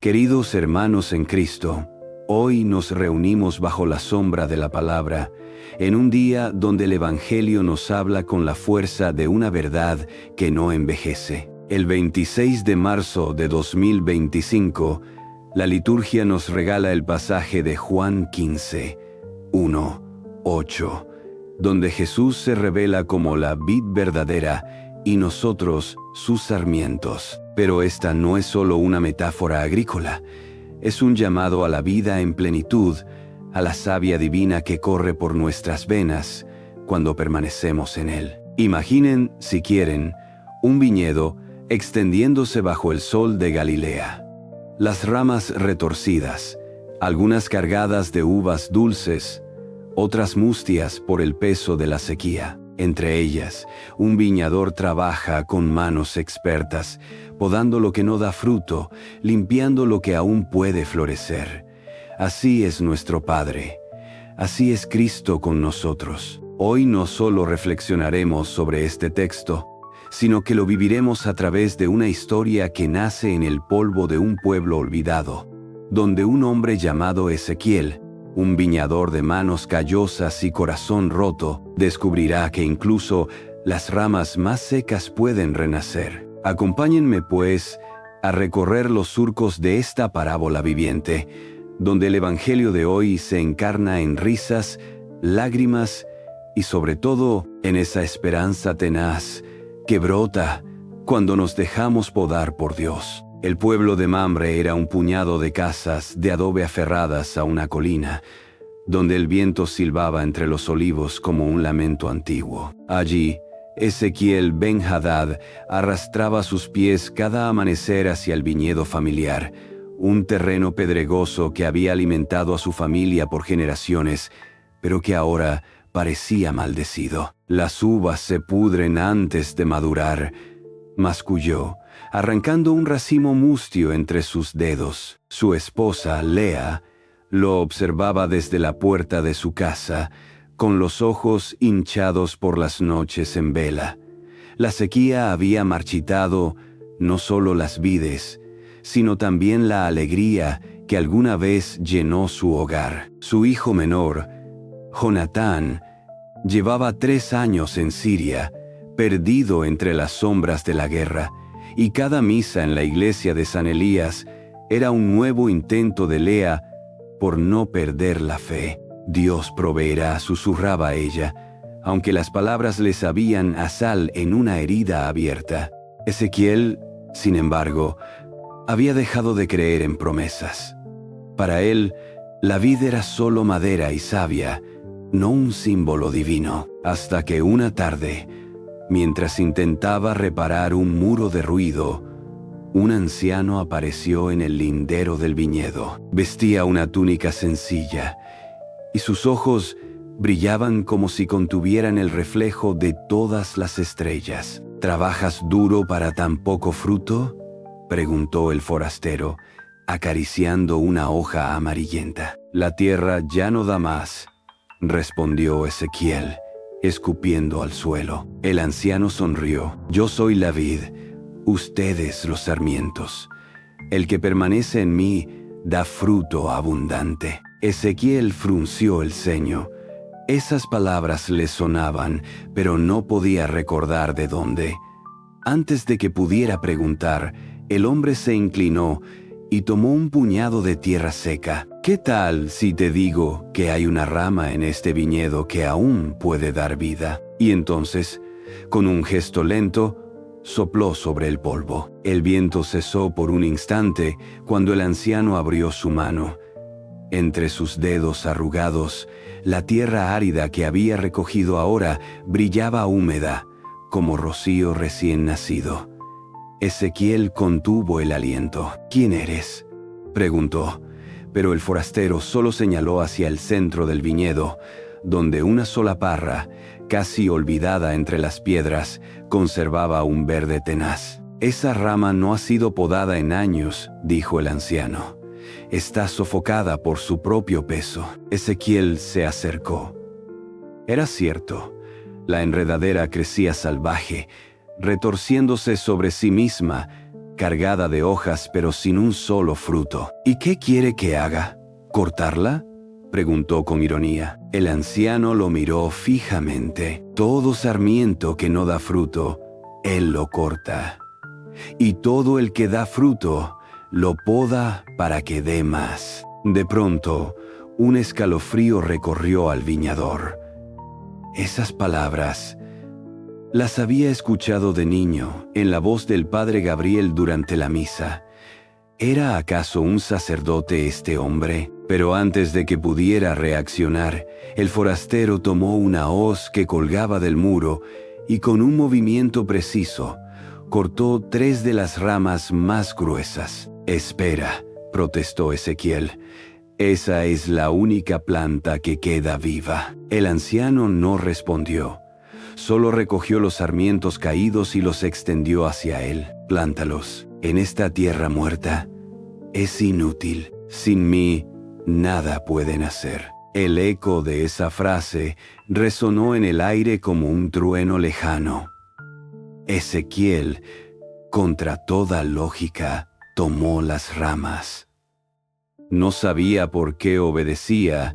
Queridos hermanos en Cristo, hoy nos reunimos bajo la sombra de la palabra, en un día donde el Evangelio nos habla con la fuerza de una verdad que no envejece. El 26 de marzo de 2025, la liturgia nos regala el pasaje de Juan 15, 1, 8, donde Jesús se revela como la vid verdadera y nosotros sus sarmientos. Pero esta no es solo una metáfora agrícola, es un llamado a la vida en plenitud, a la savia divina que corre por nuestras venas cuando permanecemos en él. Imaginen, si quieren, un viñedo extendiéndose bajo el sol de Galilea. Las ramas retorcidas, algunas cargadas de uvas dulces, otras mustias por el peso de la sequía. Entre ellas, un viñador trabaja con manos expertas, podando lo que no da fruto, limpiando lo que aún puede florecer. Así es nuestro Padre. Así es Cristo con nosotros. Hoy no solo reflexionaremos sobre este texto, sino que lo viviremos a través de una historia que nace en el polvo de un pueblo olvidado, donde un hombre llamado Ezequiel, un viñador de manos callosas y corazón roto, descubrirá que incluso las ramas más secas pueden renacer. Acompáñenme, pues, a recorrer los surcos de esta parábola viviente, donde el Evangelio de hoy se encarna en risas, lágrimas y sobre todo en esa esperanza tenaz que brota cuando nos dejamos podar por Dios. El pueblo de Mamre era un puñado de casas de adobe aferradas a una colina, donde el viento silbaba entre los olivos como un lamento antiguo. Allí, Ezequiel Ben-Hadad arrastraba sus pies cada amanecer hacia el viñedo familiar, un terreno pedregoso que había alimentado a su familia por generaciones, pero que ahora parecía maldecido. Las uvas se pudren antes de madurar, masculló, arrancando un racimo mustio entre sus dedos. Su esposa, Lea, lo observaba desde la puerta de su casa, con los ojos hinchados por las noches en vela. La sequía había marchitado no solo las vides, sino también la alegría que alguna vez llenó su hogar. Su hijo menor, Jonatán, llevaba 3 años en Siria, perdido entre las sombras de la guerra, y cada misa en la iglesia de San Elías era un nuevo intento de Lea por no perder la fe. Dios proveerá, susurraba ella, aunque las palabras le sabían a sal en una herida abierta. Ezequiel, sin embargo, había dejado de creer en promesas. Para él, la vid era solo madera y savia, no un símbolo divino, hasta que una tarde, mientras intentaba reparar un muro derruido, un anciano apareció en el lindero del viñedo. Vestía una túnica sencilla, y sus ojos brillaban como si contuvieran el reflejo de todas las estrellas. ¿Trabajas duro para tan poco fruto?, preguntó el forastero, acariciando una hoja amarillenta. La tierra ya no da más, respondió Ezequiel, escupiendo al suelo. El anciano sonrió. Yo soy la vid, ustedes los sarmientos. El que permanece en mí da fruto abundante. Ezequiel frunció el ceño. Esas palabras le sonaban, pero no podía recordar de dónde. Antes de que pudiera preguntar, el hombre se inclinó y tomó un puñado de tierra seca. ¿Qué tal si te digo que hay una rama en este viñedo que aún puede dar vida? Y entonces, con un gesto lento, sopló sobre el polvo. El viento cesó por un instante cuando el anciano abrió su mano. Entre sus dedos arrugados, la tierra árida que había recogido ahora brillaba húmeda, como rocío recién nacido. Ezequiel contuvo el aliento. ¿Quién eres?, preguntó, pero el forastero solo señaló hacia el centro del viñedo, donde una sola parra, casi olvidada entre las piedras, conservaba un verde tenaz. Esa rama no ha sido podada en años, dijo el anciano. Está sofocada por su propio peso. Ezequiel se acercó. Era cierto, la enredadera crecía salvaje, retorciéndose sobre sí misma, cargada de hojas pero sin un solo fruto. ¿Y qué quiere que haga? ¿Cortarla?, preguntó con ironía. El anciano lo miró fijamente. Todo sarmiento que no da fruto, él lo corta. Y todo el que da fruto, lo poda para que dé más. De pronto, un escalofrío recorrió al viñador. Esas palabras las había escuchado de niño en la voz del padre Gabriel durante la misa. ¿Era acaso un sacerdote este hombre? Pero antes de que pudiera reaccionar, el forastero tomó una hoz que colgaba del muro y con un movimiento preciso, cortó 3 de las ramas más gruesas. «Espera», protestó Ezequiel. «Esa es la única planta que queda viva». El anciano no respondió. Solo recogió los sarmientos caídos y los extendió hacia él. «Plántalos en esta tierra muerta. Es inútil. Sin mí, nada pueden hacer». El eco de esa frase resonó en el aire como un trueno lejano. Ezequiel, contra toda lógica, tomó las ramas. No sabía por qué obedecía,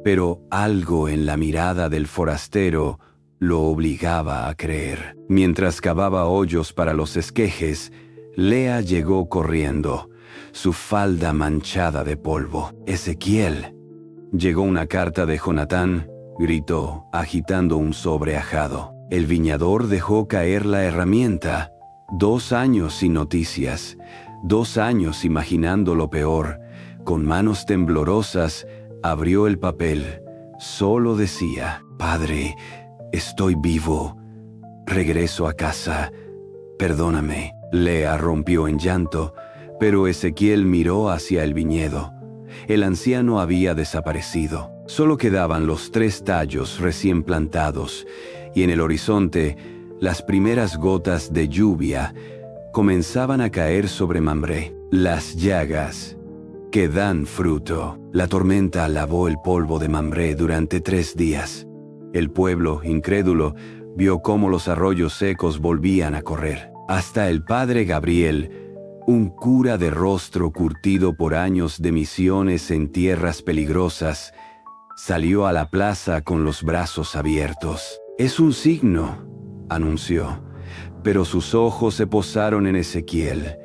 pero algo en la mirada del forastero lo obligaba a creer. Mientras cavaba hoyos para los esquejes, Lea llegó corriendo, su falda manchada de polvo. «Ezequiel». «Llegó una carta de Jonatán», gritó, agitando un sobre ajado. El viñador dejó caer la herramienta. 2 años sin noticias, 2 años imaginando lo peor. Con manos temblorosas, abrió el papel. Solo decía: «Padre, estoy vivo. Regreso a casa. Perdóname». Lea rompió en llanto, pero Ezequiel miró hacia el viñedo. El anciano había desaparecido. Solo quedaban los 3 tallos recién plantados, y en el horizonte, las primeras gotas de lluvia comenzaban a caer sobre Mambré. Las llagas que dan fruto. La tormenta lavó el polvo de Mambré durante 3 días. El pueblo, incrédulo, vio cómo los arroyos secos volvían a correr. Hasta el padre Gabriel, un cura de rostro curtido por años de misiones en tierras peligrosas, salió a la plaza con los brazos abiertos. «Es un signo», anunció, pero sus ojos se posaron en Ezequiel,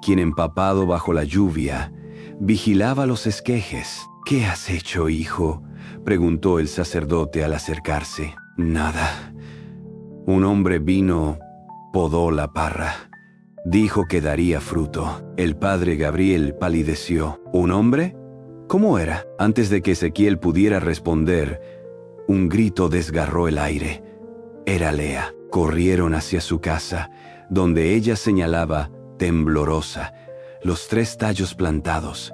quien, empapado bajo la lluvia, vigilaba los esquejes. «¿Qué has hecho, hijo?», preguntó el sacerdote al acercarse. «Nada. Un hombre vino, podó la parra. Dijo que daría fruto». El padre Gabriel palideció. «¿Un hombre? ¿Cómo era?». Antes de que Ezequiel pudiera responder, un grito desgarró el aire. Era Lea. Corrieron hacia su casa, donde ella señalaba, temblorosa, los 3 tallos plantados.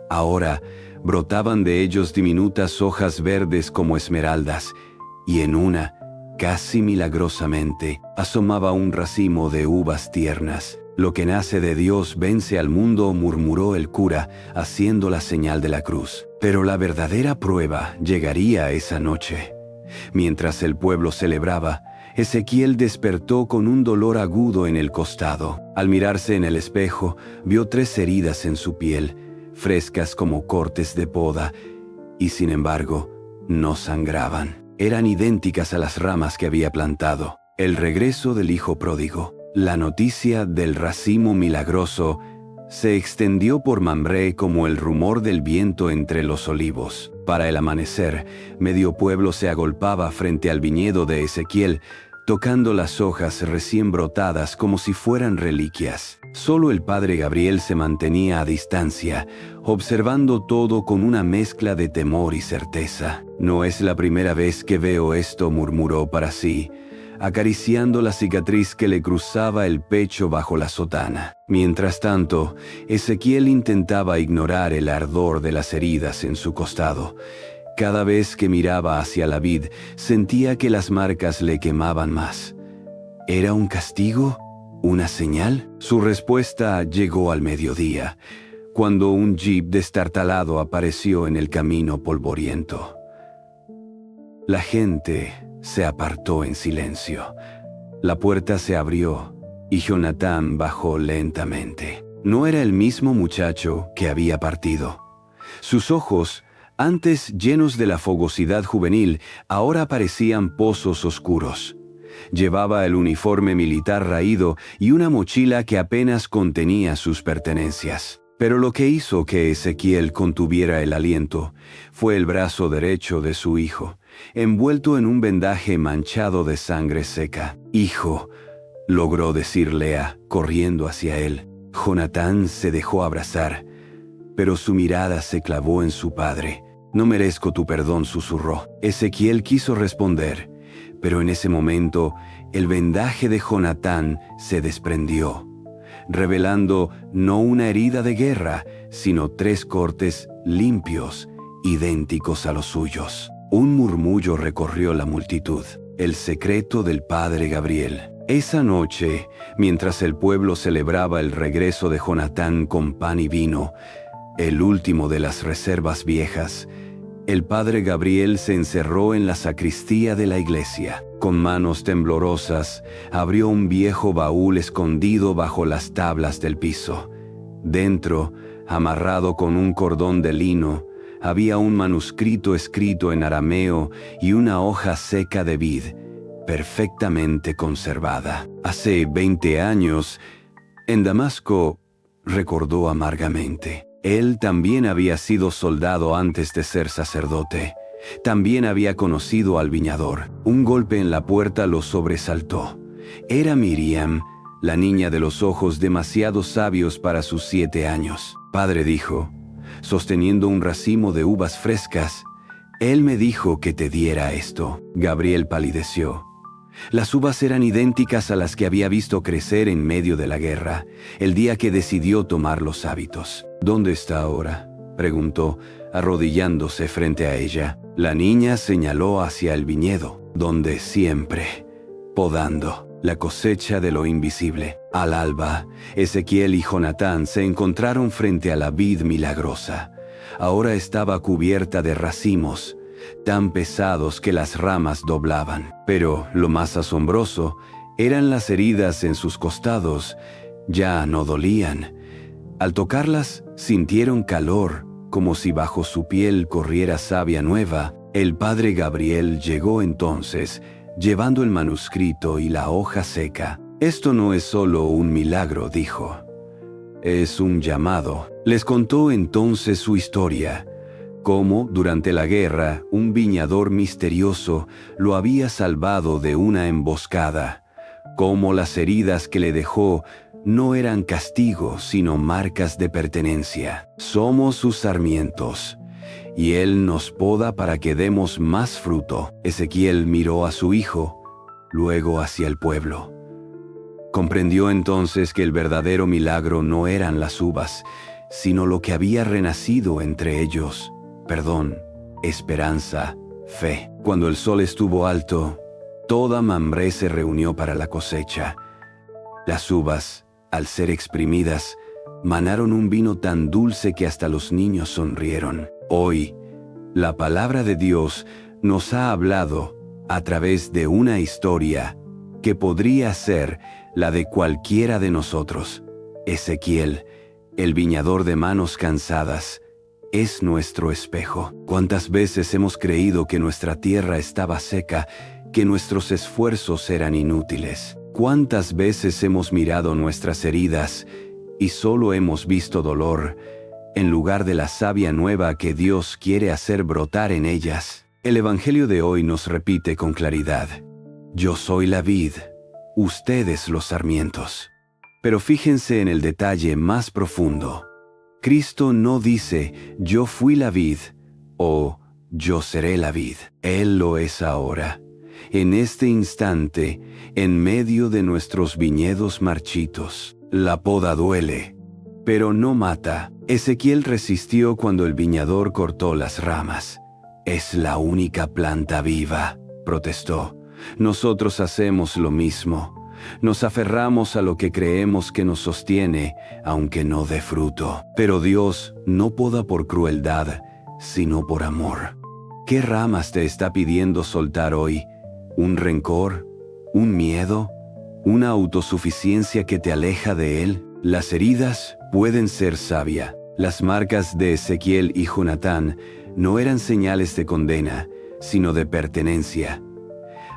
Ahora brotaban de ellos diminutas hojas verdes como esmeraldas, y en una, casi milagrosamente, asomaba un racimo de uvas tiernas. «Lo que nace de Dios vence al mundo», murmuró el cura, haciendo la señal de la cruz. Pero la verdadera prueba llegaría esa noche. Mientras el pueblo celebraba, Ezequiel despertó con un dolor agudo en el costado. Al mirarse en el espejo, vio 3 heridas en su piel, frescas como cortes de poda, y sin embargo, no sangraban. Eran idénticas a las ramas que había plantado. El regreso del hijo pródigo. La noticia del racimo milagroso se extendió por Mambré como el rumor del viento entre los olivos. Para el amanecer, medio pueblo se agolpaba frente al viñedo de Ezequiel, tocando las hojas recién brotadas como si fueran reliquias. Solo el padre Gabriel se mantenía a distancia, observando todo con una mezcla de temor y certeza. «No es la primera vez que veo esto», murmuró para sí, acariciando la cicatriz que le cruzaba el pecho bajo la sotana. Mientras tanto, Ezequiel intentaba ignorar el ardor de las heridas en su costado. Cada vez que miraba hacia la vid, sentía que las marcas le quemaban más. ¿Era un castigo? ¿Una señal? Su respuesta llegó al mediodía, cuando un jeep destartalado apareció en el camino polvoriento. La gente se apartó en silencio. La puerta se abrió y Jonatán bajó lentamente. No era el mismo muchacho que había partido. Sus ojos, antes llenos de la fogosidad juvenil, ahora parecían pozos oscuros. Llevaba el uniforme militar raído y una mochila que apenas contenía sus pertenencias. Pero lo que hizo que Ezequiel contuviera el aliento fue el brazo derecho de su hijo, envuelto en un vendaje manchado de sangre seca. «Hijo», logró decir Lea, corriendo hacia él. Jonatán se dejó abrazar, pero su mirada se clavó en su padre. «No merezco tu perdón», susurró. Ezequiel quiso responder, pero en ese momento el vendaje de Jonatán se desprendió, revelando no una herida de guerra, sino 3 cortes limpios, idénticos a los suyos. Un murmullo recorrió la multitud. El secreto del padre Gabriel. Esa noche, mientras el pueblo celebraba el regreso de Jonatán con pan y vino, el último de las reservas viejas, el padre Gabriel se encerró en la sacristía de la iglesia. Con manos temblorosas, abrió un viejo baúl escondido bajo las tablas del piso. Dentro, amarrado con un cordón de lino, había un manuscrito escrito en arameo y una hoja seca de vid, perfectamente conservada. Hace 20 años, en Damasco, recordó amargamente. Él también había sido soldado antes de ser sacerdote. También había conocido al viñador. Un golpe en la puerta lo sobresaltó. Era Miriam, la niña de los ojos demasiado sabios para sus 7 años. «Padre», dijo, sosteniendo un racimo de uvas frescas, «él me dijo que te diera esto». Gabriel palideció. Las uvas eran idénticas a las que había visto crecer en medio de la guerra, el día que decidió tomar los hábitos. «¿Dónde está ahora?», preguntó, arrodillándose frente a ella. La niña señaló hacia el viñedo, donde siempre, podando la cosecha de lo invisible. Al alba, Ezequiel y Jonatán se encontraron frente a la vid milagrosa. Ahora estaba cubierta de racimos, tan pesados que las ramas doblaban. Pero lo más asombroso eran las heridas en sus costados. Ya no dolían. Al tocarlas, sintieron calor, como si bajo su piel corriera savia nueva. El padre Gabriel llegó entonces, llevando el manuscrito y la hoja seca. «Esto no es solo un milagro», dijo. «Es un llamado». Les contó entonces su historia, cómo durante la guerra un viñador misterioso lo había salvado de una emboscada, cómo las heridas que le dejó no eran castigo, sino marcas de pertenencia. «Somos sus sarmientos, y Él nos poda para que demos más fruto». Ezequiel miró a su hijo, luego hacia el pueblo. Comprendió entonces que el verdadero milagro no eran las uvas, sino lo que había renacido entre ellos: perdón, esperanza, fe. Cuando el sol estuvo alto, toda Mamre se reunió para la cosecha. Las uvas, al ser exprimidas, manaron un vino tan dulce que hasta los niños sonrieron. Hoy, la palabra de Dios nos ha hablado a través de una historia que podría ser la de cualquiera de nosotros. Ezequiel, el viñador de manos cansadas, es nuestro espejo. ¿Cuántas veces hemos creído que nuestra tierra estaba seca, que nuestros esfuerzos eran inútiles? ¿Cuántas veces hemos mirado nuestras heridas y solo hemos visto dolor, en lugar de la savia nueva que Dios quiere hacer brotar en ellas? El Evangelio de hoy nos repite con claridad: «Yo soy la vid, ustedes los sarmientos». Pero fíjense en el detalle más profundo. Cristo no dice «yo fui la vid» o «yo seré la vid». Él lo es ahora, en este instante, en medio de nuestros viñedos marchitos. La poda duele, pero no mata. Ezequiel resistió cuando el viñador cortó las ramas. «Es la única planta viva», protestó. Nosotros hacemos lo mismo. Nos aferramos a lo que creemos que nos sostiene, aunque no dé fruto. Pero Dios no poda por crueldad, sino por amor. ¿Qué ramas te está pidiendo soltar hoy? ¿Un rencor? ¿Un miedo? una autosuficiencia que te aleja de Él. Las heridas pueden ser savia. Las marcas de Ezequiel y Jonatán no eran señales de condena, sino de pertenencia.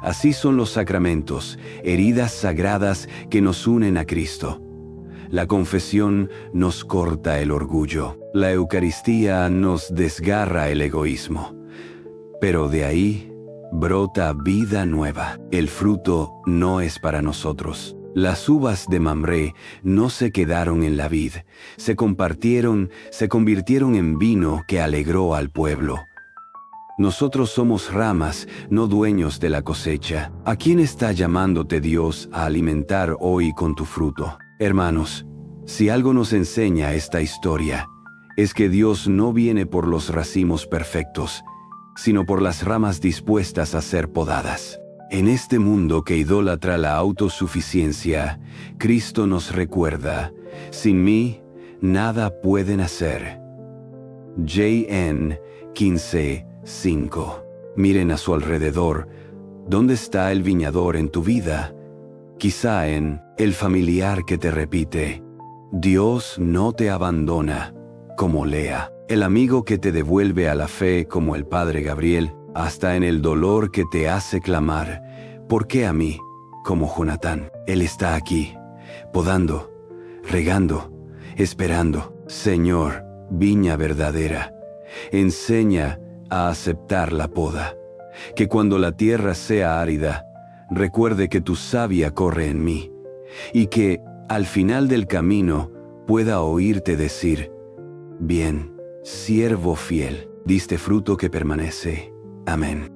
Así son los sacramentos, heridas sagradas que nos unen a Cristo. La confesión nos corta el orgullo. La Eucaristía nos desgarra el egoísmo. Pero de ahí brota vida nueva. El fruto no es para nosotros. Las uvas de Mamré no se quedaron en la vid, se compartieron, se convirtieron en vino que alegró al pueblo. Nosotros somos ramas, no dueños de la cosecha. ¿A quién está llamándote Dios a alimentar hoy con tu fruto? Hermanos, si algo nos enseña esta historia, es que Dios no viene por los racimos perfectos, sino por las ramas dispuestas a ser podadas. En este mundo que idolatra la autosuficiencia, Cristo nos recuerda: sin mí, nada pueden hacer. J.N. 15:5. Miren a su alrededor. ¿Dónde está el viñador en tu vida? Quizá en el familiar que te repite: Dios no te abandona, como Lea. El amigo que te devuelve a la fe, como el padre Gabriel. Hasta en el dolor que te hace clamar: ¿por qué a mí? Como Jonatán. Él está aquí, podando, regando, esperando. Señor, viña verdadera, enseña a aceptar la poda. Que cuando la tierra sea árida, recuerde que tu savia corre en mí, y que, al final del camino, pueda oírte decir: bien, siervo fiel, diste fruto que permanece. Amén.